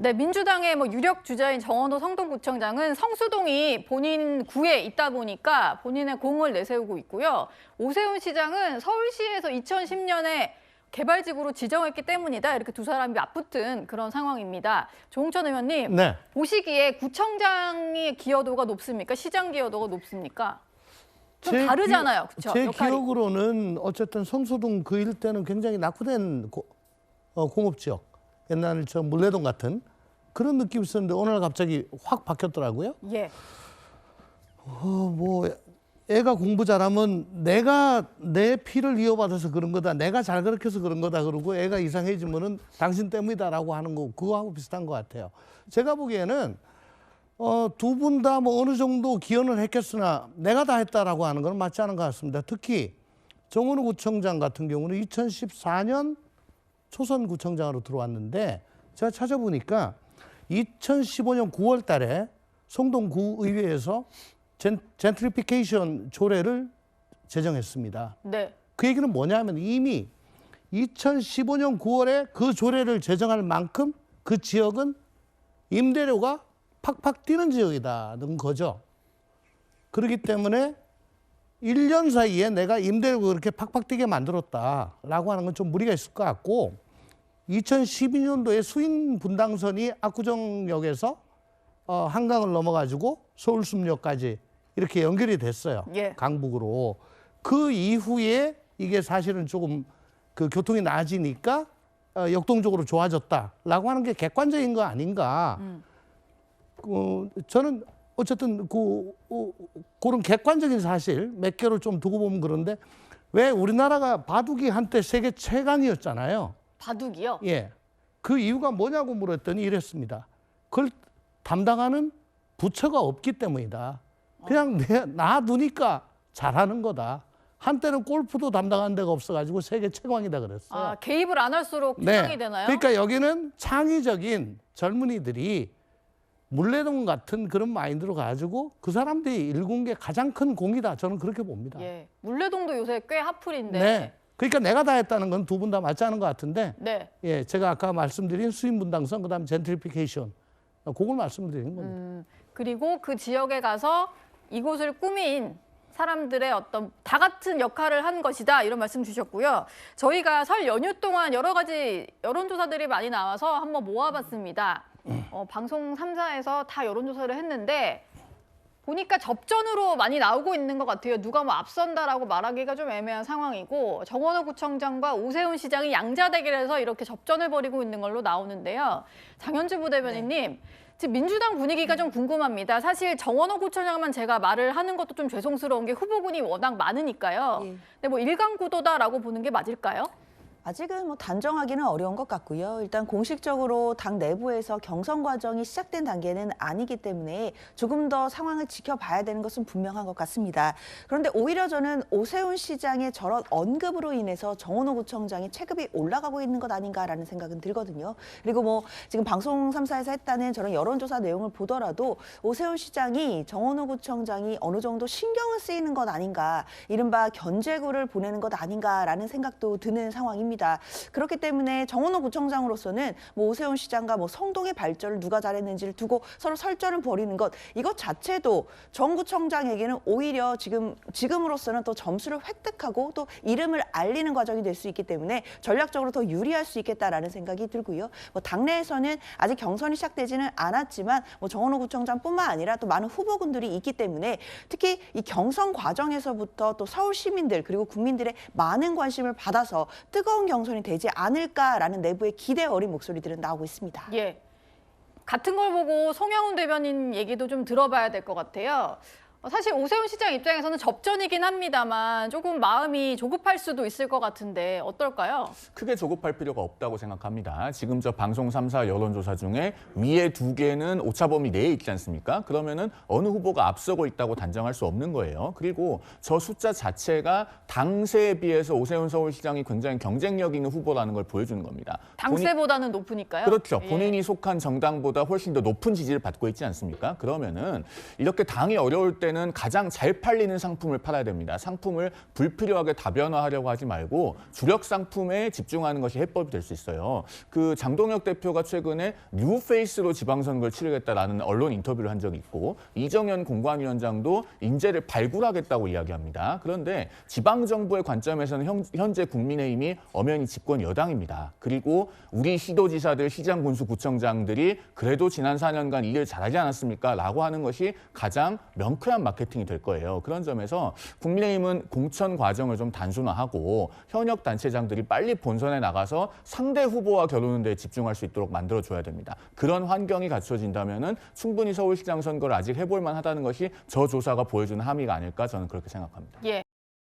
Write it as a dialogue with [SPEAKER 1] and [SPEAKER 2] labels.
[SPEAKER 1] 네, 민주당의 유력 주자인 정원호 성동구청장은 성수동이 본인 구에 있다 보니까 본인의 공을 내세우고 있고요. 오세훈 시장은 서울시에서 2010년에 개발지구로 지정했기 때문이다. 이렇게 두 사람이 맞붙은 그런 상황입니다. 조홍천 의원님,
[SPEAKER 2] 네.
[SPEAKER 1] 보시기에 구청장의 기여도가 높습니까? 시장 기여도가 높습니까? 좀 다르잖아요. 그렇죠?
[SPEAKER 2] 제 기억으로는 어쨌든 성수동 그 일대는 굉장히 낙후된 공업지역. 옛날 저 물레동 같은 그런 느낌이 있었는데 오늘 갑자기 확 바뀌었더라고요.
[SPEAKER 1] 예.
[SPEAKER 2] 애가 공부 잘하면 내가 내 피를 이어받아서 그런 거다. 내가 잘 가르쳐서 그런 거다. 그러고 애가 이상해지면은 당신 때문이다라고 하는 거 그거하고 비슷한 것 같아요. 제가 보기에는 두 분 다 어느 정도 기여는 했겠으나 내가 다 했다라고 하는 건 맞지 않은 것 같습니다. 특히 정원호 구청장 같은 경우는 2014년 초선 구청장으로 들어왔는데 제가 찾아보니까 2015년 9월 달에 성동구의회에서 젠트리피케이션 조례를 제정했습니다.
[SPEAKER 1] 네.
[SPEAKER 2] 그 얘기는 뭐냐면 이미 2015년 9월에 그 조례를 제정할 만큼 그 지역은 임대료가 팍팍 뛰는 지역이다는 거죠. 그렇기 때문에 1년 사이에 내가 임대료가 그렇게 팍팍 뛰게 만들었다라고 하는 건 좀 무리가 있을 것 같고 2012년도에 수인 분당선이 압구정역에서 한강을 넘어가지고 서울숲역까지 이렇게 연결이 됐어요.
[SPEAKER 1] 예.
[SPEAKER 2] 강북으로. 그 이후에 이게 사실은 조금 그 교통이 나아지니까 역동적으로 좋아졌다라고 하는 게 객관적인 거 아닌가. 저는 어쨌든 그런 객관적인 사실 몇 개를 좀 두고 보면 그런데 왜 우리나라가 바둑이 한때 세계 최강이었잖아요.
[SPEAKER 1] 바둑이요?
[SPEAKER 2] 예. 그 이유가 뭐냐고 물었더니 이랬습니다. 그걸 담당하는 부처가 없기 때문이다. 그냥 놔두니까 잘하는 거다. 한때는 골프도 담당하는 데가 없어가지고 세계 최강이다 그랬어요.
[SPEAKER 1] 아, 개입을 안 할수록 추상이 되나요?
[SPEAKER 2] 그러니까 여기는 창의적인 젊은이들이 물레동 같은 그런 마인드로 가지고 그 사람들이 일군 게 가장 큰 공이다. 저는 그렇게 봅니다.
[SPEAKER 1] 예. 물레동도 요새 꽤 핫플인데.
[SPEAKER 2] 네. 그러니까 내가 다 했다는 건 두 분 다 맞지 않은 것 같은데
[SPEAKER 1] 네.
[SPEAKER 2] 예, 제가 아까 말씀드린 수인분당선 그다음 젠트리피케이션 그걸 말씀드리는 겁니다.
[SPEAKER 1] 그리고 그 지역에 가서 이곳을 꾸민 사람들의 어떤 다 같은 역할을 한 것이다 이런 말씀 주셨고요. 저희가 설 연휴 동안 여러 가지 여론조사들이 많이 나와서 한번 모아봤습니다. 방송 3사에서 다 여론조사를 했는데 보니까 접전으로 많이 나오고 있는 것 같아요. 누가 앞선다라고 말하기가 좀 애매한 상황이고 정원호 구청장과 오세훈 시장이 양자 대결해서 이렇게 접전을 벌이고 있는 걸로 나오는데요. 장현주 부대변인님, 지금 민주당 분위기가 좀 궁금합니다. 사실 정원호 구청장만 제가 말을 하는 것도 좀 죄송스러운 게 후보군이 워낙 많으니까요.
[SPEAKER 3] 예.
[SPEAKER 1] 근데 일강구도다라고 보는 게 맞을까요?
[SPEAKER 3] 아직은 단정하기는 어려운 것 같고요. 일단 공식적으로 당 내부에서 경선 과정이 시작된 단계는 아니기 때문에 조금 더 상황을 지켜봐야 되는 것은 분명한 것 같습니다. 그런데 오히려 저는 오세훈 시장의 저런 언급으로 인해서 정원호 구청장의 체급이 올라가고 있는 것 아닌가라는 생각은 들거든요. 그리고 지금 방송 3사에서 했다는 저런 여론조사 내용을 보더라도 오세훈 시장이 정원호 구청장이 어느 정도 신경을 쓰이는 것 아닌가, 이른바 견제구를 보내는 것 아닌가라는 생각도 드는 상황입니다. 그렇기 때문에 정원호 구청장으로서는 오세훈 시장과 성동의 발전을 누가 잘했는지를 두고 서로 설전을 벌이는 것, 이것 자체도 정 구청장에게는 오히려 지금으로서는 또 점수를 획득하고 또 이름을 알리는 과정이 될 수 있기 때문에 전략적으로 더 유리할 수 있겠다라는 생각이 들고요. 당내에서는 아직 경선이 시작되지는 않았지만 정원호 구청장뿐만 아니라 또 많은 후보군들이 있기 때문에 특히 이 경선 과정에서부터 또 서울 시민들 그리고 국민들의 많은 관심을 받아서 뜨거운 경선이 되지 않을까라는 내부의 기대 어린 목소리들은 나오고 있습니다.
[SPEAKER 1] 예. 같은 걸 보고 송영훈 대변인 얘기도 좀 들어봐야 될 것 같아요. 사실 오세훈 시장 입장에서는 접전이긴 합니다만 조금 마음이 조급할 수도 있을 것 같은데 어떨까요?
[SPEAKER 4] 크게 조급할 필요가 없다고 생각합니다. 지금 저 방송 3사 여론조사 중에 위에 두 개는 오차범위 내에 있지 않습니까? 그러면은 어느 후보가 앞서고 있다고 단정할 수 없는 거예요. 그리고 저 숫자 자체가 당세에 비해서 오세훈 서울시장이 굉장히 경쟁력 있는 후보라는 걸 보여주는 겁니다.
[SPEAKER 1] 당세보다는 높으니까요.
[SPEAKER 4] 그렇죠.
[SPEAKER 1] 예.
[SPEAKER 4] 본인이 속한 정당보다 훨씬 더 높은 지지를 받고 있지 않습니까? 그러면은 이렇게 당이 어려울 때 때는 가장 잘 팔리는 상품을 팔아야 됩니다. 상품을 불필요하게 다변화하려고 하지 말고 주력 상품에 집중하는 것이 해법이 될 수 있어요. 그 장동혁 대표가 최근에 뉴페이스로 지방선거를 치르겠다라는 언론 인터뷰를 한 적이 있고 이정현 공관위원장도 인재를 발굴하겠다고 이야기합니다. 그런데 지방정부의 관점에서는 현재 국민의힘이 엄연히 집권 여당입니다. 그리고 우리 시도지사들, 시장, 군수, 구청장들이 그래도 지난 4년간 일을 잘하지 않았습니까? 라고 하는 것이 가장 명쾌한 마케팅이 될 거예요. 그런 점에서 국민의힘은 공천 과정을 좀 단순화하고 현역 단체장들이 빨리 본선에 나가서 상대 후보와 겨루는 데 집중할 수 있도록 만들어줘야 됩니다. 그런 환경이 갖춰진다면 충분히 서울시장 선거를 아직 해볼 만하다는 것이 저 조사가 보여주는 함의가 아닐까 저는 그렇게 생각합니다.
[SPEAKER 1] 예.